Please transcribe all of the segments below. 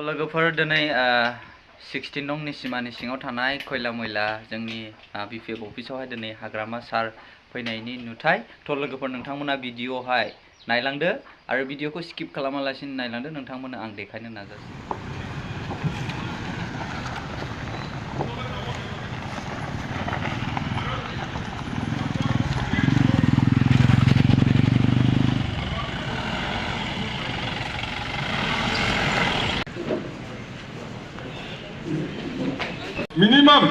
लोगोफोर दिनै 16 नं निसिमानि सिङाव थानाय खयला मैला जोंनि बिपिएफ अफिसावहाय दिनै हाग्रामा सार फैनायनि नुथाय लोगोफोर नोंथांमोना भिडिअहाय नायलांदो आरो भिडिअखौ स्किप खालामालासिनो नायलांदो नोंथांमोननो आं देखायनो नाजासै মিনিমাম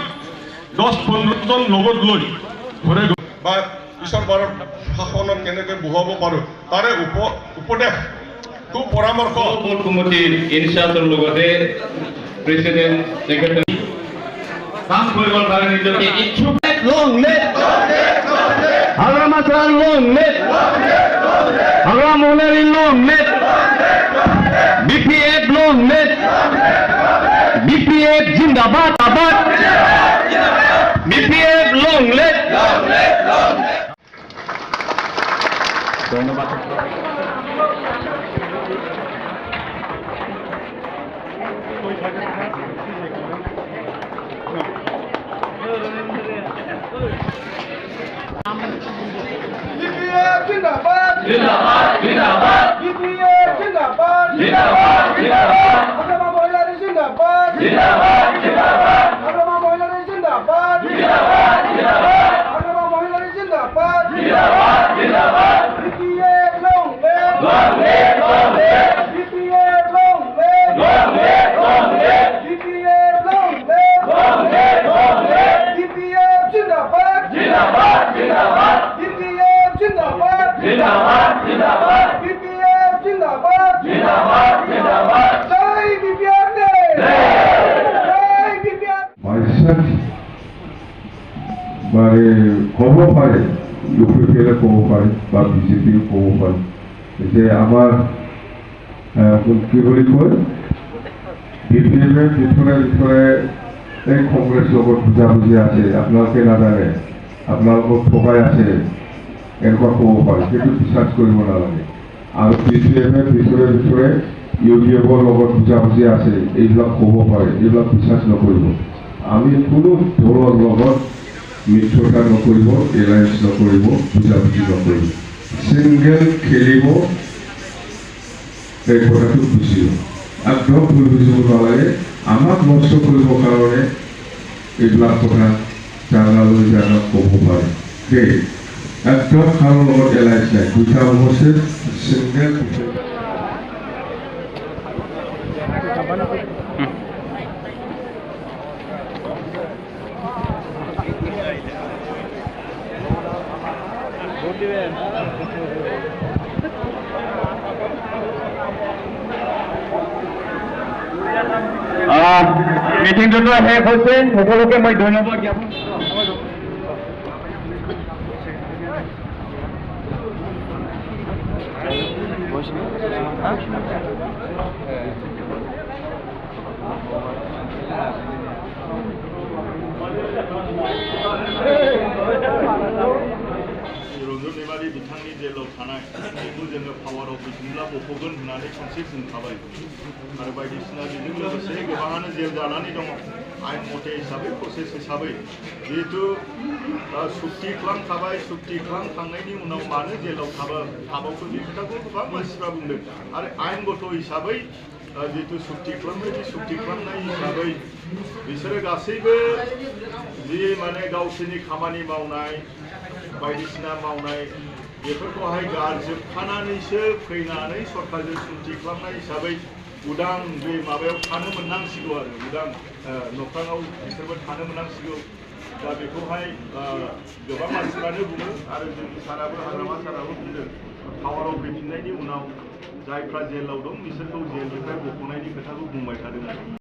10-15 জন লগত লৈ ঘৰে বা পিছৰ বাৰৰ শাসনত কেনেকৈ বহাব পাৰো তাৰে উপদেশ পৰামৰ্শ বোৰ্ড কমিটিৰ ইনচাৰ্জেৰ লগতে প্ৰেসিডেন্ট সেক্ৰেটাৰি কাম কৰিবৰ কাৰণে নিজকে ইচ্ছুক লং লেট হাগ্রামা সার লং লেট হাগ্রামা মহলারি লং লেট বিপিএফ লং লেট বিপিএফ জিন্দাবাদ আবাদ বিপিএফ লং লেট ধন্যবাদ जिंदाबाद जिंदाबाद जिंदाबाद बीपीएफ जिंदाबाद जिंदाबाद जिंदाबाद हाग्रामा महिलारी जिंदाबाद जिंदाबाद जिंदाबाद हाग्रामा महिलारी जिंदाबाद जिंदाबाद जिंदाबाद हाग्रामा महिलारी जिंदाबाद जिंदाबाद जिंदाबाद BPF long live BPF long live BPF long live BPF जिंदाबाद जिंदाबाद जिंदाबाद बीपीएफ जिंदाबाद जिंदाबाद जिंदाबाद बीपीएफ जिंदाबाद जिंदाबाद जिंदाबाद जय बीपीएफ ने जय बीपीएफ माइसेल्फ बारे কব পারে ইউপিপিএলে কব পারে বা বিজেপি কব পারে যে আমার কি বলি কয় বিপিএফের ভিতরে এই কংগ্রেস লগত বুঝাবুঝি আছে আপোনালোকে নাজানে আপোনালোকক ঠকাই আছে এনেকুৱা ক'ব পাৰে সেইটো বিশ্বাস কৰিব নালাগে আৰু বিপিএফৰ ভিতৰে ইউপিএফৰ লগত বুঝাবুঝি আছে এইবিলাক ক'ব পাৰে এইবিলাক বিশ্বাস নকৰিব আমি কোনো দলৰ লগত মিত্ৰতা নকৰিব এলায়েন্স নকৰিব বুঝাবুঝি নকৰিব সিংগেল খেলিব এই কথাটো বুজিব একদম ভুল বুজিব নালাগে আমাক নষ্ট কৰিবৰ কাৰণে এইবিলাক কথা জানালৈ ক'ব পাৰে দেই একদম কারোর লগত এলাইন্স নাই দুটা অবশ্যই সিঙ্গেল মিটিংটো শেষ হৈছে সকলোকে মই ধন্যবাদ জ্ঞাপন रंजन दैमारि बिथांनि जेलाव थानाय बेखौ जोङो पावार अफ बिथोनब्ला बख'गोन होननानै खनसे बुंखाबाय आरो बायदिसिना बेजों लोगोसे गोबाङानो जेल जानानै दङ आइन मथे हिसाबै प्रसेस हिसाबै जिहेतु सुक्ति खालामखांनायनि उनाव मानो जेलाव थाबावखो बे खोथाखौ गोबां मानसिफ्रा बुंदों आरो आइनगत हिसाबै जिहेतु सुक्ति खालामनाय हिसाबै बिसोरो गासैबो जि माने गावसोरनि खामानि मावनाय बायदिसिना मावनाय बेफोरखौहाय गारजोबखानानैसो फैनानै सरकारजों सुक्ति खालामनाय हिसाबै उदां बे माबायाव थानो मोननांसिगौ आरो उदां न'खराव बिसोरबो थानो मोननांसिगौ दा बेखौहाय गोबां मानसिफ्रानो बुङो आरो जोंनि साराबो हाग्रामा साराबो बुंदों पावाराव फैफिननायनि उनाव जायफ्रा जेलाव दं बिसोरखौ जेलनिफ्राय बख'नायनि खोथाखौ बुंबाय थादों